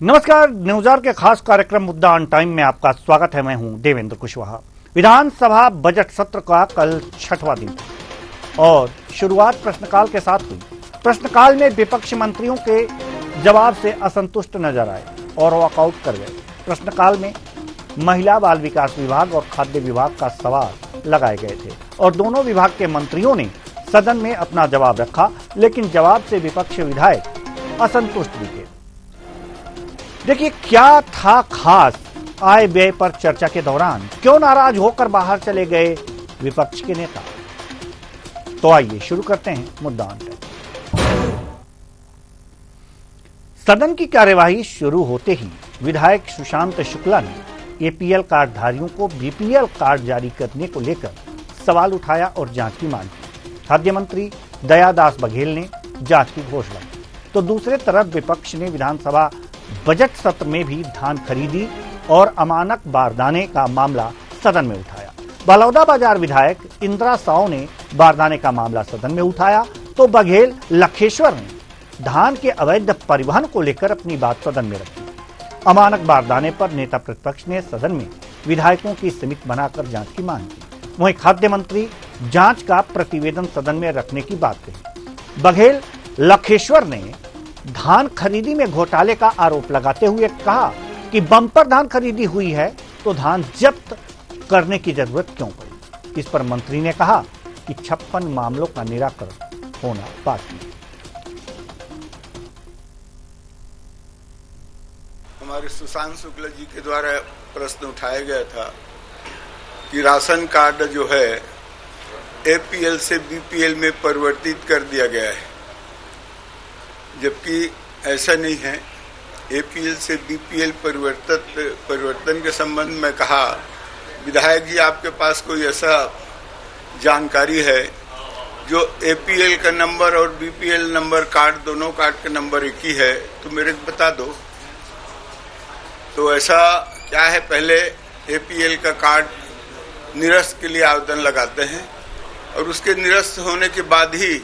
नमस्कार, न्यूज़ के खास कार्यक्रम मुद्दा ऑन टाइम में आपका स्वागत है। मैं हूं देवेंद्र कुशवाहा। विधानसभा बजट सत्र का कल 6वां दिन था और शुरुआत प्रश्नकाल के साथ हुई। प्रश्नकाल में विपक्ष मंत्रियों के जवाब से असंतुष्ट नजर आए और वॉकआउट कर गए। प्रश्नकाल में महिला बाल विकास विभाग और खाद्य विभाग का सवाल लगाए गए थे और दोनों विभाग के मंत्रियों ने सदन में अपना जवाब रखा, लेकिन जवाब से विपक्ष विधायक असंतुष्ट दिखे। देखिए, क्या था खास आय व्यय पर चर्चा के दौरान? क्यों नाराज होकर बाहर चले गए विपक्ष के नेता? तो आइए शुरू करते हैं मुद्दा ऑन टाइम। सदन की कार्यवाही शुरू होते ही विधायक सुशांत शुक्ला ने एपीएल कार्डधारियों को बीपीएल कार्ड जारी करने को लेकर सवाल उठाया और जांच की मांग की। खाद्य मंत्री दयादास बघेल ने जांच की घोषणा की, तो दूसरे तरफ विपक्ष ने विधानसभा बजट सत्र में भी धान खरीदी और अमानक बारदाने का मामला सदन में उठाया। बलौदाबाजार विधायक इंदिरा साव ने बारदाने का मामला सदन में उठाया, तो बघेल लखेश्वर ने धान के अवैध परिवहन को लेकर अपनी बात सदन में रखी। अमानक बारदाने पर नेता प्रतिपक्ष ने सदन में विधायकों की समिति बनाकर जांच की मांग की। वहीं खाद्य मंत्री जांच का प्रतिवेदन सदन में रखने की बात कही। बघेल लखेश्वर ने धान खरीदी में घोटाले का आरोप लगाते हुए कहा कि बम्पर धान खरीदी हुई है तो धान जब्त करने की जरूरत क्यों पड़ी। इस पर मंत्री ने कहा कि 56 मामलों का निराकरण होना बाकी है। हमारे सुशांत शुक्ला जी के द्वारा प्रश्न उठाया गया था कि राशन कार्ड जो है एपीएल से बीपीएल में परिवर्तित कर दिया गया है, जबकि ऐसा नहीं है। एपीएल से बीपीएल परिवर्तन के संबंध में कहा, विधायक जी आपके पास कोई ऐसा जानकारी है जो एपीएल का नंबर और बीपीएल नंबर कार्ड, दोनों कार्ड का नंबर एक ही है, तो मेरे को बता दो। तो ऐसा क्या है, पहले एपीएल का कार्ड निरस्त के लिए आवेदन लगाते हैं और उसके निरस्त होने के बाद ही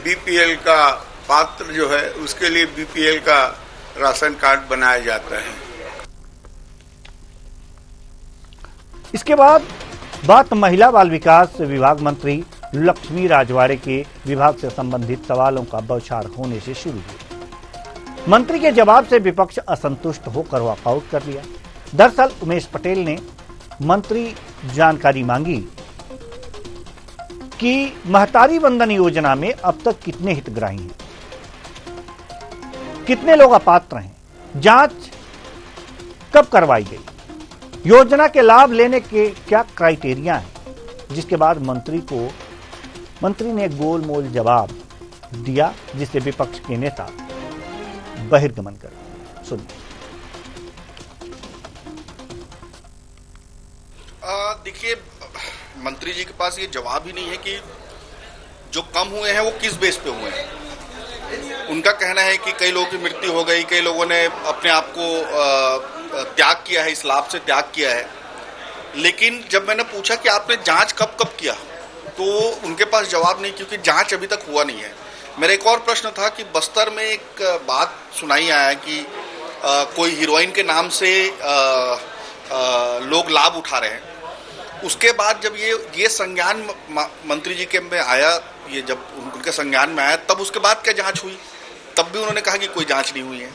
बीपीएल का पात्र जो है उसके लिए बीपीएल का राशन कार्ड बनाया जाता है। इसके बाद बात महिला बाल विकास विभाग मंत्री लक्ष्मी राजवाड़े के विभाग से संबंधित सवालों का बौछार होने से शुरू हुई। मंत्री के जवाब से विपक्ष असंतुष्ट होकर वॉकआउट कर लिया। दरअसल उमेश पटेल ने मंत्री जानकारी मांगी कि महतारी वंदन योजना में अब तक कितने हितग्राही हैं, कितने लोग अपात्र हैं, जांच कब करवाई गई, योजना के लाभ लेने के क्या क्राइटेरिया हैं। जिसके बाद मंत्री ने गोलमोल जवाब दिया, जिससे विपक्ष के नेता बहिर्गमन कर गए। सुनिए। देखिए, मंत्री जी के पास ये जवाब ही नहीं है कि जो कम हुए हैं वो किस बेस पे हुए हैं। उनका कहना है कि कई लोगों की मृत्यु हो गई, कई लोगों ने अपने आप को त्याग किया है, इस लाभ से त्याग किया है। लेकिन जब मैंने पूछा कि आपने जांच कब किया, तो उनके पास जवाब नहीं, क्योंकि जांच अभी तक हुआ नहीं है। मेरा एक और प्रश्न था कि बस्तर में एक बात सुनाई आया कि कोई हीरोइन के नाम से लोग लाभ उठा रहे हैं। उसके बाद जब ये संज्ञान मंत्री जी के में आया, ये जब उनके संज्ञान में आया, तब उसके बाद क्या जांच हुई, तब भी उन्होंने कहा कि कोई जांच नहीं हुई है।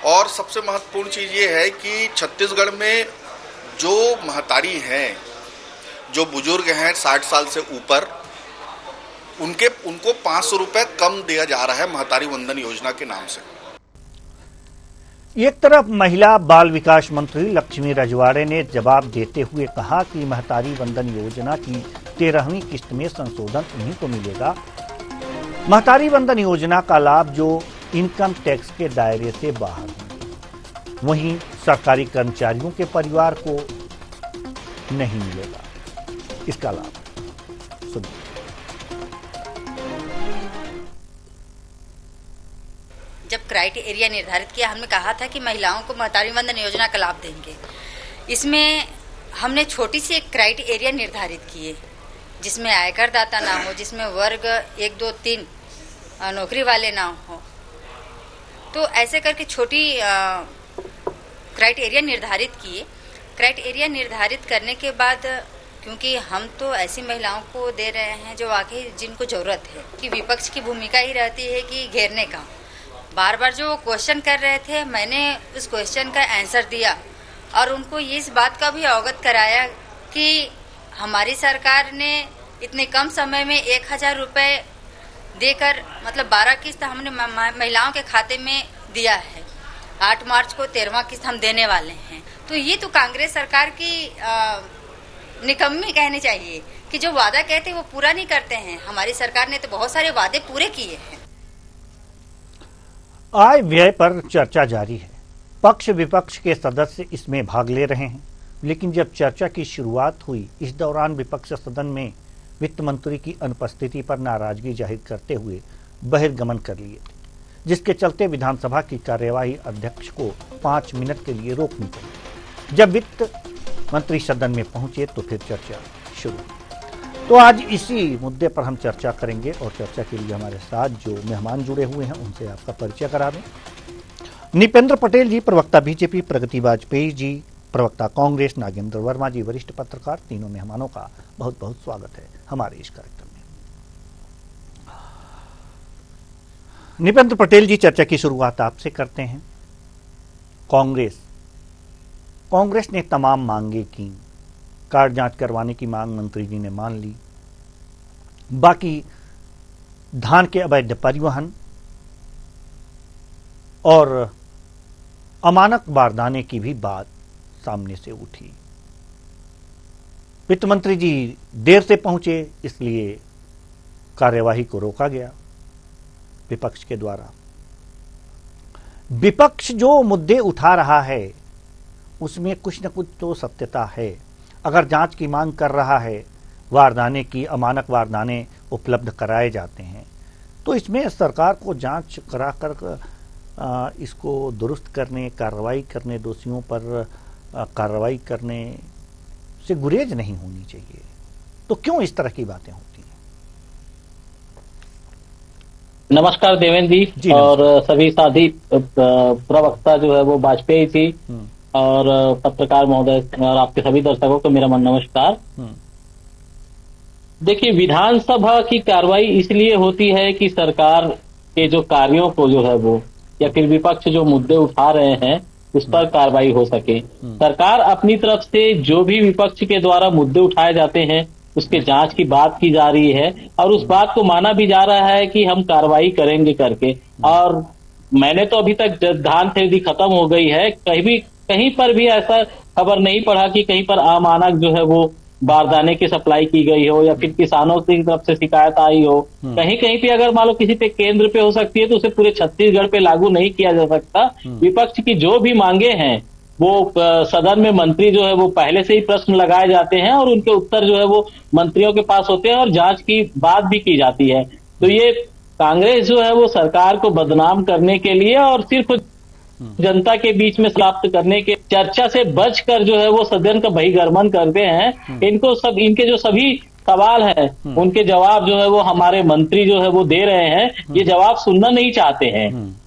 और सबसे महत्वपूर्ण चीज़ ये है कि छत्तीसगढ़ में जो महतारी हैं, जो बुजुर्ग हैं 60 साल से ऊपर, उनको 500 रुपये कम दिया जा रहा है महतारी वंदन योजना के नाम से। एक तरफ महिला बाल विकास मंत्री लक्ष्मी राजवाड़े ने जवाब देते हुए कहा कि महतारी वंदन योजना की 13वीं किस्त में संशोधन उन्हीं को मिलेगा। महतारी वंदन योजना का लाभ जो इनकम टैक्स के दायरे से बाहर होंगे, वहीं सरकारी कर्मचारियों के परिवार को नहीं मिलेगा इसका लाभ। सुनिए। जब क्राइटेरिया निर्धारित किया, हमने कहा था कि महिलाओं को महतारी वंदन योजना का लाभ देंगे। इसमें हमने छोटी सी एक क्राइटेरिया निर्धारित किए, जिसमें आयकर दाता ना हो, जिसमें वर्ग 1, 2, 3 नौकरी वाले ना हो, तो ऐसे करके छोटी क्राइटेरिया निर्धारित किए। क्राइटेरिया निर्धारित करने के बाद, क्योंकि हम तो ऐसी महिलाओं को दे रहे हैं जो वाकई जिनको जरूरत है, कि विपक्ष की भूमिका ही रहती है कि घेरने का। बार बार जो क्वेश्चन कर रहे थे, मैंने उस क्वेश्चन का आंसर दिया और उनको ये इस बात का भी अवगत कराया कि हमारी सरकार ने इतने कम समय में 1000 रुपये देकर, मतलब 12 किस्त हमने महिलाओं के खाते में दिया है। 8 मार्च को 13वां किस्त हम देने वाले हैं। तो ये तो कांग्रेस सरकार की निकम्मी कहनी चाहिए कि जो वादा कहते हैं वो पूरा नहीं करते हैं। हमारी सरकार ने तो बहुत सारे वादे पूरे किए हैं। आय व्यय पर चर्चा जारी है। पक्ष विपक्ष के सदस्य इसमें भाग ले रहे हैं, लेकिन जब चर्चा की शुरुआत हुई, इस दौरान विपक्ष सदन में वित्त मंत्री की अनुपस्थिति पर नाराजगी जाहिर करते हुए बहिर्गमन कर लिए थे, जिसके चलते विधानसभा की कार्यवाही अध्यक्ष को 5 मिनट के लिए रोकनी पड़ी। जब वित्त मंत्री सदन में पहुंचे तो फिर चर्चा शुरू। तो आज इसी मुद्दे पर हम चर्चा करेंगे और चर्चा के लिए हमारे साथ जो मेहमान जुड़े हुए हैं उनसे आपका परिचय करा दें। निपेंद्र पटेल जी, प्रवक्ता बीजेपी, प्रगति वाजपेयी जी, प्रवक्ता कांग्रेस, नागेंद्र वर्मा जी, वरिष्ठ पत्रकार। तीनों मेहमानों का बहुत बहुत स्वागत है हमारे इस कार्यक्रम में। निपेंद्र पटेल जी, चर्चा की शुरुआत आपसे करते हैं। कांग्रेस ने तमाम मांगे की। कार्ड जांच करवाने की मांग मंत्री जी ने मान ली। बाकी धान के अवैध परिवहन और अमानक बारदाने की भी बात सामने से उठी। वित्त मंत्री जी देर से पहुंचे, इसलिए कार्यवाही को रोका गया विपक्ष के द्वारा। विपक्ष जो मुद्दे उठा रहा है उसमें कुछ न कुछ तो सत्यता है। अगर जांच की मांग कर रहा है, वारदाने की, अमानक वारदाने उपलब्ध कराए जाते हैं, तो इसमें सरकार को जांच कराकर इसको दुरुस्त करने, कार्रवाई करने, दोषियों पर कार्रवाई करने से गुरेज नहीं होनी चाहिए। तो क्यों इस तरह की बातें होती हैं? नमस्कार देवेंद्र जी और सभी साथी। प्रवक्ता जो है वो वाजपेयी जी और पत्रकार महोदय और आपके सभी दर्शकों को मेरा नमस्कार। देखिए, विधानसभा की कार्रवाई इसलिए होती है कि सरकार के जो कार्यों को जो है वो, या फिर विपक्ष जो मुद्दे उठा रहे हैं उस पर कार्रवाई हो सके। सरकार अपनी तरफ से जो भी विपक्ष के द्वारा मुद्दे उठाए जाते हैं उसके जांच की बात की जा रही है और उस बात को माना भी जा रहा है कि हम कार्रवाई करेंगे करके। और मैंने तो अभी तक धान खरीदी खत्म हो गई है, कहीं पर भी ऐसा खबर नहीं पढ़ा कि कहीं पर अमानक जो है वो बारदाने की सप्लाई की गई हो या फिर किसानों की तरफ से शिकायत आई हो। कहीं कहीं पे अगर मान लो किसी पे केंद्र पे हो सकती है तो उसे पूरे छत्तीसगढ़ पे लागू नहीं किया जा सकता। विपक्ष की जो भी मांगे हैं वो सदन में मंत्री जो है वो पहले से ही प्रश्न लगाए जाते हैं और उनके उत्तर जो है वो मंत्रियों के पास होते हैं और जांच की बात भी की जाती है। तो ये कांग्रेस जो है वो सरकार को बदनाम करने के लिए और सिर्फ जनता के बीच में समाप्त करने के चर्चा से बचकर जो है वो सदन का बहिर्गमन करते हैं। इनके जो सभी सवाल हैं उनके जवाब जो है वो हमारे मंत्री जो है वो दे रहे हैं, ये जवाब सुनना नहीं चाहते हैं।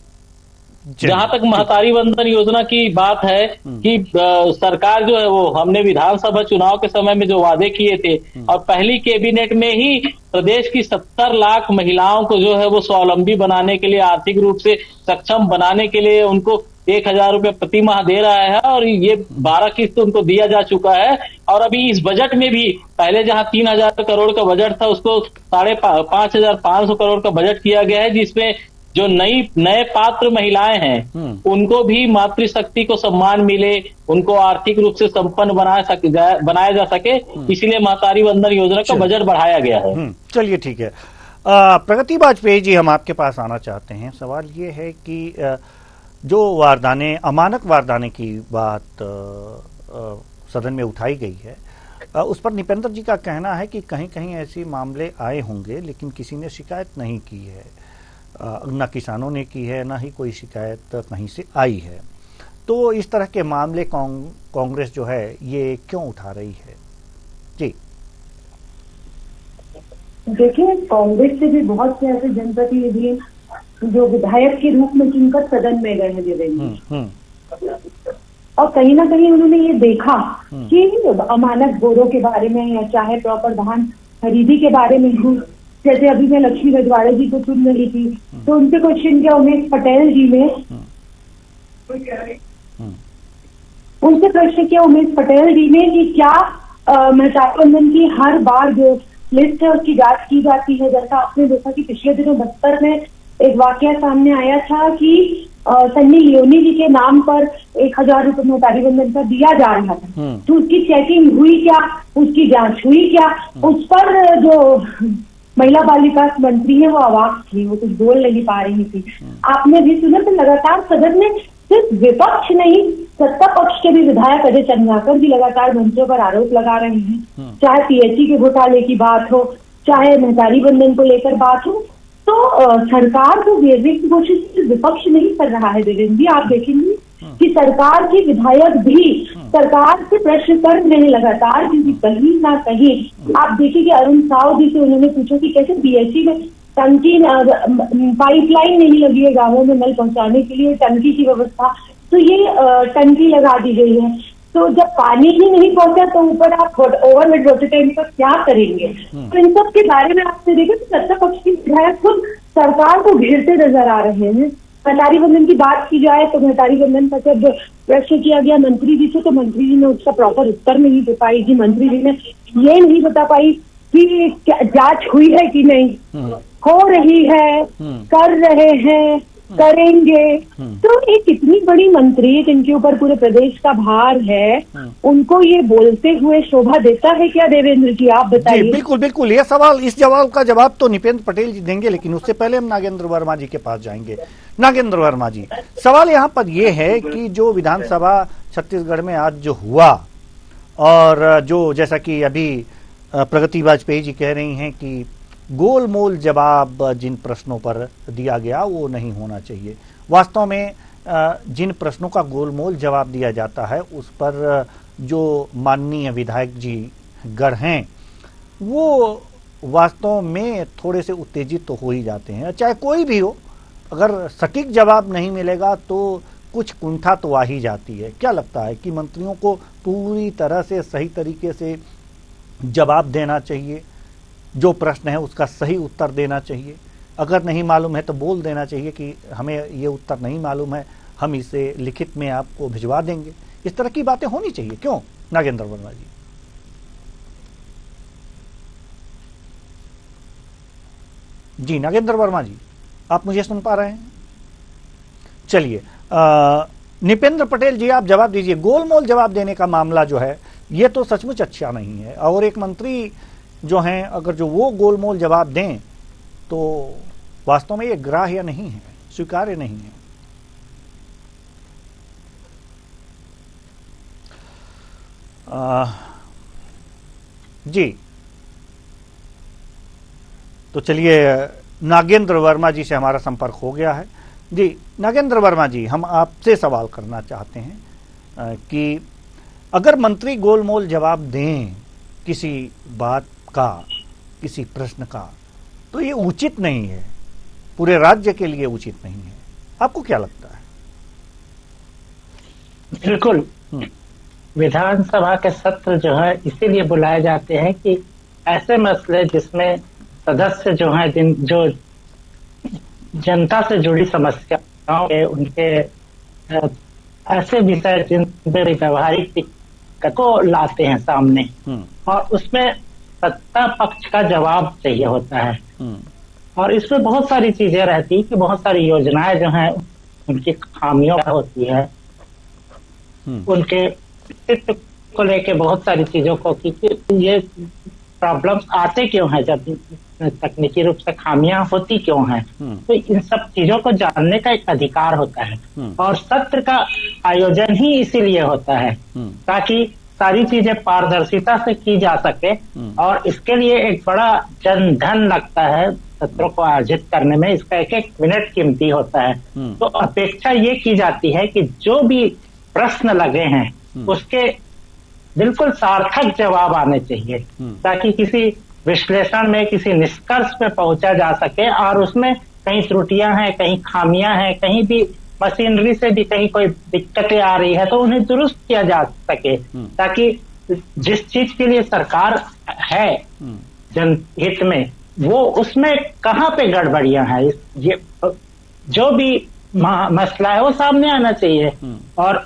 जहां तक महतारी वंदन योजना की बात है कि सरकार जो है वो, हमने विधानसभा चुनाव के समय में जो वादे किए थे और पहली कैबिनेट में ही प्रदेश की 70 लाख महिलाओं को जो है वो स्वावलंबी बनाने के लिए, आर्थिक रूप से सक्षम बनाने के लिए उनको 1000 रुपये प्रति माह दे रहा है और ये 12 किस्त उनको दिया जा चुका है। और अभी इस बजट में भी पहले जहां 3000 करोड़ का बजट था उसको 5500 करोड़ का बजट किया गया है, जिसमें जो नए पात्र महिलाएं हैं उनको भी मातृशक्ति को सम्मान मिले, उनको आर्थिक रूप से संपन्न बनाया जा सके, इसलिए महतारी वंदन योजना का बजट बढ़ाया गया है। चलिए ठीक है। प्रगति वाजपेयी जी, हम आपके पास आना चाहते हैं। सवाल ये है कि जो वारदाने, अमानक वारदाने की बात सदन में उठाई गई है, उस पर निपेंद्र जी का कहना है कि कहीं कहीं ऐसे मामले आए होंगे लेकिन किसी ने शिकायत नहीं की है, न किसानों ने की है, न ही कोई शिकायत कहीं से आई है। तो इस तरह के मामले कांग्रेस जो है ये क्यों उठा रही है? जी देखिए, कांग्रेस से भी बहुत से ऐसे जनप्रतिनिधि जो विधायक के रूप में चुनकर सदन में गए हैं देवेंद्र जी। और कहीं ना कहीं उन्होंने ये देखा कि अमानक बोरों के बारे में या चाहे प्रॉपर धान खरीदी के बारे में हो, जैसे अभी मैं लक्ष्मी रजवाड़े जी को चुन रही थी तो उनसे क्वेश्चन किया उमेश पटेल जी ने, उनसे प्रश्न किया उमेश पटेल जी ने कि क्या महताबंधन की हर बार जो लिस्ट है उसकी जांच की जाती है। जैसा आपने देखा कि पिछले दिनों बस्तर में एक वाकया सामने आया था कि सन्नी लियोनी जी के नाम पर 1000 रुपए महताबंधन का दिया जा रहा था, तो उसकी चेकिंग हुई क्या, उसकी जांच हुई क्या, उस पर जो महिला बाल विकास मंत्री है वो अवाक थी, वो कुछ बोल नहीं पा रही थी। आपने भी सुना तो लगातार सदन में सिर्फ विपक्ष नहीं सत्ता पक्ष के भी विधायक अजय चंद्राकर जी लगातार मंचों पर आरोप लगा रहे हैं, चाहे पीएचई के घोटाले की बात हो, चाहे महताबंधन को लेकर बात हो। तो सरकार को घेरने की कोशिश विपक्ष नहीं कर रहा है देवेंद्र जी। आप देखेंगे कि सरकार के विधायक भी सरकार से प्रश्न कर रहे हैं लगातार, क्योंकि कहीं ना कहीं आप देखिए कि अरुण साव जी से उन्होंने पूछा कि कैसे पीएचई में टंकी पाइपलाइन नहीं लगी है गांवों में नल पहुंचाने के लिए, टंकी की व्यवस्था, तो ये टंकी लगा दी गई है। तो जब पानी ही नहीं पहुंचा तो ऊपर आप ओवरहेड वाटर टैंक पर क्या करेंगे। तो इन सब के बारे में आपसे देखें तो सत्ता पक्ष के विधायक खुद सरकार को घेरते नजर आ रहे हैं। महताबंधन की बात की जाए तो महताबंधन का जब प्रश्न किया गया मंत्री जी से तो मंत्री जी ने उसका प्रॉपर उत्तर नहीं दे पाई जी। मंत्री जी ने ये नहीं बता पाई कि जांच हुई है कि नहीं, हो रही है, कर रहे हैं, करेंगे। तो एक इतनी बड़ी मंत्री जिनके ऊपर पूरे प्रदेश का भार है, उनको ये बोलते हुए शोभा देता है क्या देवेंद्र जी, आप बताइए। बिल्कुल बिल्कुल, ये सवाल, इस जवाब का जवाब तो निपेंद्र पटेल जी देंगे, लेकिन उससे पहले हम नागेंद्र वर्मा जी के पास जाएंगे। नागेंद्र वर्मा जी, सवाल यहाँ पर यह है कि जो विधानसभा छत्तीसगढ़ में आज जो हुआ, और जो जैसा कि अभी प्रगति वाजपेयी जी कह रही हैं कि गोलमोल जवाब जिन प्रश्नों पर दिया गया वो नहीं होना चाहिए। वास्तव में जिन प्रश्नों का गोलमोल जवाब दिया जाता है उस पर जो माननीय विधायक जी गढ़ हैं वो वास्तव में थोड़े से उत्तेजित तो हो ही जाते हैं। चाहे कोई भी हो, अगर सटीक जवाब नहीं मिलेगा तो कुछ कुंठा तो आ ही जाती है। क्या लगता है कि मंत्रियों को पूरी तरह से सही तरीके से जवाब देना चाहिए, जो प्रश्न है उसका सही उत्तर देना चाहिए, अगर नहीं मालूम है तो बोल देना चाहिए कि हमें ये उत्तर नहीं मालूम है, हम इसे लिखित में आपको भिजवा देंगे, इस तरह की बातें होनी चाहिए। क्यों नागेंद्र वर्मा जी? जी नागेंद्र वर्मा जी, आप मुझे सुन पा रहे हैं? चलिए निपेंद्र पटेल जी आप जवाब दीजिए। गोलमोल जवाब देने का मामला जो है ये तो सचमुच अच्छा नहीं है, और एक मंत्री जो हैं अगर जो वो गोलमोल जवाब दें तो वास्तव में ये ग्राह्य नहीं है, स्वीकार्य नहीं है। जी तो चलिए नागेंद्र वर्मा जी से हमारा संपर्क हो गया है। जी नागेंद्र वर्मा जी, हम आपसे सवाल करना चाहते हैं कि अगर मंत्री गोलमोल जवाब दें किसी बात का, किसी प्रश्न का, तो ये उचित नहीं है, पूरे राज्य के लिए उचित नहीं है। आपको क्या लगता है? बिल्कुल, विधानसभा के सत्र जो है इसीलिए बुलाए जाते हैं कि ऐसे मसले जिसमें सदस्य जो हैं जो जनता से जुड़ी समस्याओं के, उनके ऐसे विषय जिनमें व्यवहारिक दिक्कत को लाते हैं सामने, और उसमें सत्ता पक्ष का जवाब चाहिए होता है। और इसमें बहुत सारी चीजें रहती है कि बहुत सारी योजनाएं जो हैं उनकी खामियों होती है, उनके अस्तित्व को लेके बहुत सारी चीजों को कि ये प्रॉब्लम्स आते क्यों हैं, जब तकनीकी रूप से खामियां होती क्यों हैं। तो इन सब चीजों को जानने का एक अधिकार होता है, और सत्र का आयोजन ही इसीलिए होता है ताकि सारी चीजें पारदर्शिता से की जा सके। और इसके लिए एक बड़ा जनधन लगता है सत्रों को आयोजित करने में, इसका एक एक मिनट कीमती होता है। तो अपेक्षा ये की जाती है कि जो भी प्रश्न लगे हैं उसके बिल्कुल सार्थक जवाब आने चाहिए, ताकि किसी विश्लेषण में, किसी निष्कर्ष पे पहुंचा जा सके और उसमें कहीं त्रुटियां हैं, कहीं खामियां हैं, कहीं भी मशीनरी से भी कहीं कोई दिक्कतें आ रही है तो उन्हें दुरुस्त किया जा सके, ताकि जिस चीज के लिए सरकार है जनहित में, वो उसमें कहाँ पे गड़बड़ियां हैं, ये जो भी मसला है वो सामने आना चाहिए। और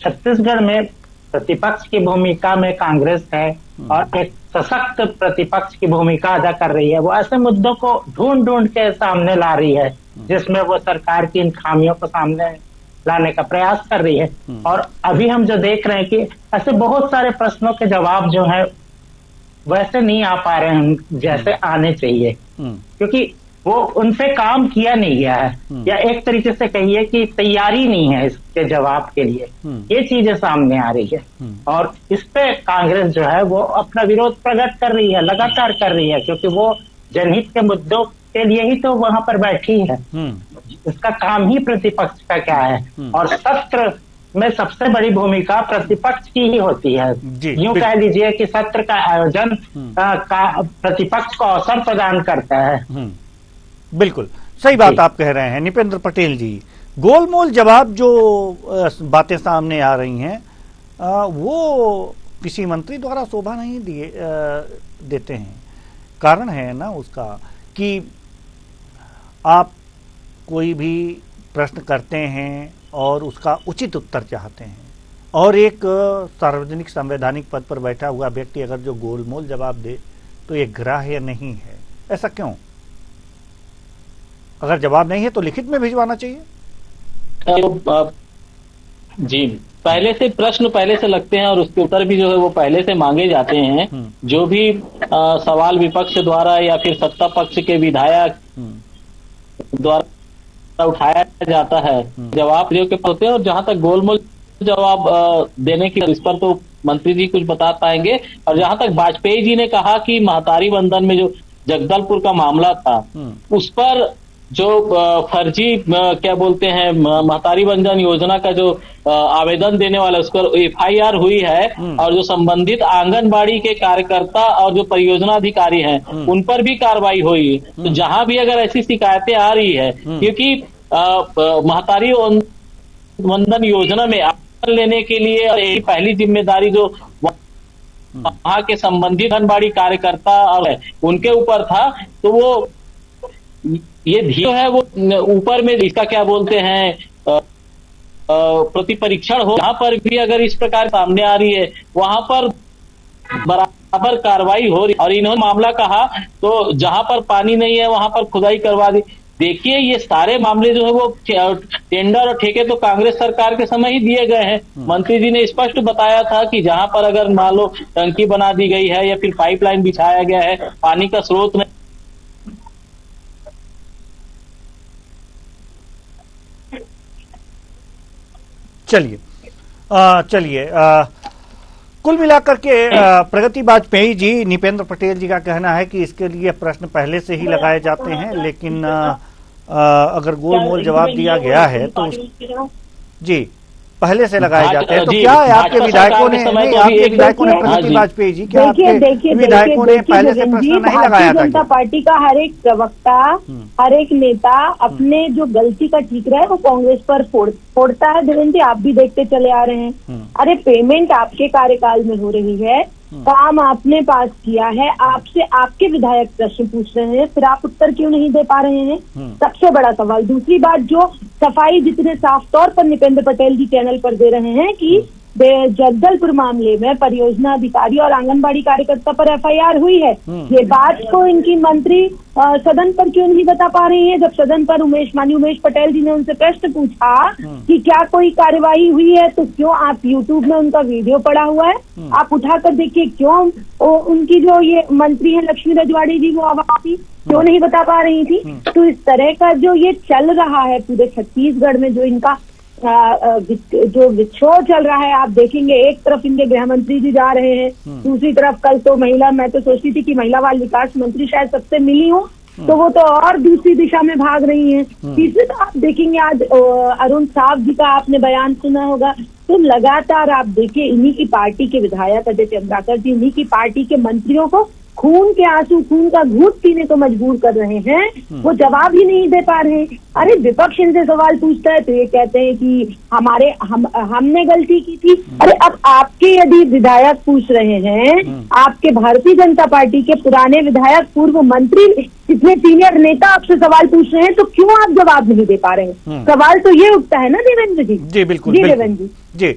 छत्तीसगढ़ में प्रतिपक्ष की भूमिका में कांग्रेस है और एक सशक्त प्रतिपक्ष की भूमिका अदा कर रही है। वो ऐसे मुद्दों को ढूंढ ढूंढ के सामने ला रही है जिसमें वो सरकार की इन खामियों को सामने लाने का प्रयास कर रही है। और अभी हम जो देख रहे हैं कि ऐसे बहुत सारे प्रश्नों के जवाब जो है वैसे नहीं आ पा रहे हैं जैसे आने चाहिए, क्योंकि वो उनसे काम किया नहीं गया है, या एक तरीके से कहिए कि तैयारी नहीं है इसके जवाब के लिए। ये चीजें सामने आ रही है और इस पे कांग्रेस जो है वो अपना विरोध प्रकट कर रही है, लगातार कर रही है, क्योंकि वो जनहित के मुद्दों के लिए ही तो वहां पर बैठी है। इसका काम ही प्रतिपक्ष का क्या है, और सत्र में सबसे बड़ी भूमिका प्रतिपक्ष की ही होती है। यूं कह लीजिए कि सत्र का आयोजन का प्रतिपक्ष को अवसर प्रदान करता है। बिल्कुल सही बात आप कह रहे हैं निपेंद्र पटेल जी। गोलमोल जवाब जो बातें सामने आ रही हैं वो किसी मंत्री द्वारा शोभा नहीं देते हैं। कारण है ना उसका कि आप कोई भी प्रश्न करते हैं और उसका उचित उत्तर चाहते हैं, और एक सार्वजनिक संवैधानिक पद पर बैठा हुआ व्यक्ति अगर जो गोलमोल जवाब दे तो ये ग्राह्य नहीं है। ऐसा क्यों? अगर जवाब नहीं है तो लिखित में भिजवाना चाहिए। जी, पहले से प्रश्न पहले से लगते हैं और उसके उत्तर भी जो है वो पहले से मांगे जाते हैं। जो भी सवाल विपक्ष द्वारा या फिर सत्ता पक्ष के विधायक द्वारा उठाया जाता है, जवाब जो के होते हैं। और जहां तक गोलमोल जवाब देने की, इस पर तो मंत्री जी कुछ बता पाएंगे। और जहां तक वाजपेयी जी ने कहा कि महतारी वंदन में जो जगदलपुर का मामला था, उस पर जो फर्जी क्या बोलते हैं महतारी वंदन योजना का जो आवेदन देने वाला उस पर FIR हुई है, और जो संबंधित आंगनबाड़ी के कार्यकर्ता और जो परियोजना अधिकारी हैं उन पर भी कार्रवाई हुई। तो जहां भी अगर ऐसी शिकायतें आ रही है, क्योंकि महतारी वंदन योजना में आवेदन लेने के लिए एक पहली जिम्मेदारी जो वहां के संबंधित आंगनबाड़ी कार्यकर्ता और उनके ऊपर था, तो वो ये जो है वो ऊपर में इसका क्या बोलते हैं प्रति परीक्षण हो, जहां पर भी अगर इस प्रकार सामने आ रही है वहां पर बराबर कार्रवाई हो रही। और इन्होंने मामला कहा तो जहां पर पानी नहीं है वहां पर खुदाई करवा दी। देखिए ये सारे मामले जो है वो टेंडर और ठेके तो कांग्रेस सरकार के समय ही दिए गए हैं। मंत्री जी ने स्पष्ट बताया था कि जहां पर अगर मान लो टंकी बना दी गई है या फिर पाइपलाइन बिछाया गया है, पानी का स्रोत नहीं। चलिए कुल मिलाकर के प्रगति वाजपेयी जी, निपेंद्र पटेल जी का कहना है कि इसके लिए प्रश्न पहले से ही लगाए जाते हैं, लेकिन अगर गोलमोल जवाब दिया गया है तो जी पहले से लगाए जाते हैं। तो क्या है आपके विधायकों ने प्रगति वाजपेयी जी, क्या आपके विधायकों ने पहले से प्रश्न नहीं लगाया था? जनता पार्टी का हर एक प्रवक्ता, हर एक नेता अपने जो गलती का ठीकरा है वो कांग्रेस पर फोड़ता है। देवेंद्र जी आप भी देखते चले आ रहे हैं। अरे पेमेंट आपके कार्यकाल में हो रही है, काम आपने पास किया है, आपसे आपके विधायक प्रश्न पूछ रहे हैं, फिर आप उत्तर क्यों नहीं दे पा रहे हैं? सबसे बड़ा सवाल। दूसरी बात, जो सफाई जितने साफ तौर पर निपेंद्र पटेल जी चैनल पर दे रहे हैं कि जगदलपुर मामले में परियोजना अधिकारी और आंगनबाड़ी कार्यकर्ता पर FIR हुई है, ये बात को इनकी मंत्री सदन पर क्यों नहीं बता पा रही है? जब सदन पर माननीय उमेश पटेल जी ने उनसे प्रश्न पूछा कि क्या कोई कार्यवाही हुई है, तो क्यों आप YouTube में उनका वीडियो पड़ा हुआ है, आप उठाकर देखिए, क्यों उनकी जो ये मंत्री है लक्ष्मी रजवाड़ी जी वो आवाज़ क्यों नहीं बता पा रही थी? तो इस तरह का जो ये चल रहा है पूरे छत्तीसगढ़ में, जो इनका जो विक्षोभ चल रहा है, आप देखेंगे एक तरफ इनके गृह मंत्री जी जा रहे हैं, दूसरी तरफ कल तो मैं तो सोचती थी कि महिला बाल विकास मंत्री शायद सबसे मिली हूँ, तो वो तो और दूसरी दिशा में भाग रही हैं। तीसरी तो आप देखेंगे आज अरुण साव जी का आपने बयान सुना होगा, तो लगातार आप देखिए इन्हीं की पार्टी के विधायक अजय चंद्राकर जी, इन्हीं की पार्टी के मंत्रियों को खून के आंसू, खून का घूंट पीने को मजबूर कर रहे हैं, वो जवाब ही नहीं दे पा रहे हैं। अरे विपक्ष इनसे सवाल पूछता है तो ये कहते हैं कि हमने गलती की थी। अरे अब आपके यदि विधायक पूछ रहे हैं, आपके भारतीय जनता पार्टी के पुराने विधायक, पूर्व मंत्री, इतने सीनियर नेता आपसे सवाल पूछ रहे हैं तो क्यों आप जवाब नहीं दे पा रहे हैं? सवाल तो ये उठता है ना देवेंद्र जी। जी बिल्कुल, जी देवेंद्र जी।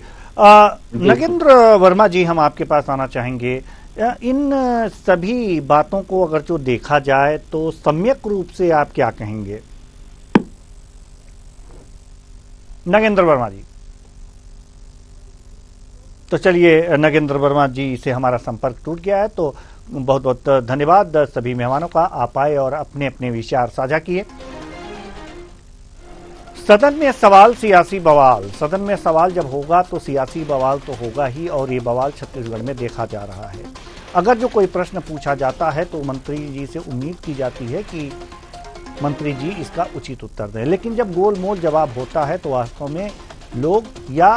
नगेंद्र वर्मा जी, हम आपके पास आना चाहेंगे। इन सभी बातों को अगर जो देखा जाए तो सम्यक रूप से आप क्या कहेंगे? नगेंद्र वर्मा जी, तो चलिए, नगेंद्र वर्मा जी से हमारा संपर्क टूट गया है, तो बहुत बहुत धन्यवाद सभी मेहमानों का, आप आए और अपने अपने विचार साझा किए। सदन में सवाल, सियासी बवाल। सदन में सवाल जब होगा तो सियासी बवाल तो होगा ही, और ये बवाल छत्तीसगढ़ में देखा जा रहा है। अगर जो कोई प्रश्न पूछा जाता है तो मंत्री जी से उम्मीद की जाती है कि मंत्री जी इसका उचित उत्तर दें, लेकिन जब गोलमोल जवाब होता है तो वास्तव में लोग या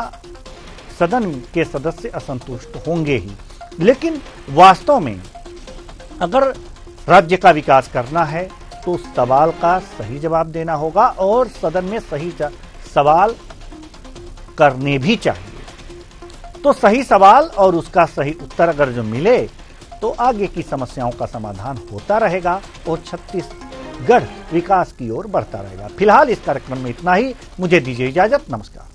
सदन के सदस्य असंतुष्ट होंगे ही। लेकिन वास्तव में अगर राज्य का विकास करना है तो सवाल का सही जवाब देना होगा, और सदन में सही सवाल करने भी चाहिए। तो सही सवाल और उसका सही उत्तर अगर जो मिले तो आगे की समस्याओं का समाधान होता रहेगा और छत्तीसगढ़ विकास की ओर बढ़ता रहेगा। फिलहाल इस कार्यक्रम में इतना ही। मुझे दीजिए इजाजत। नमस्कार।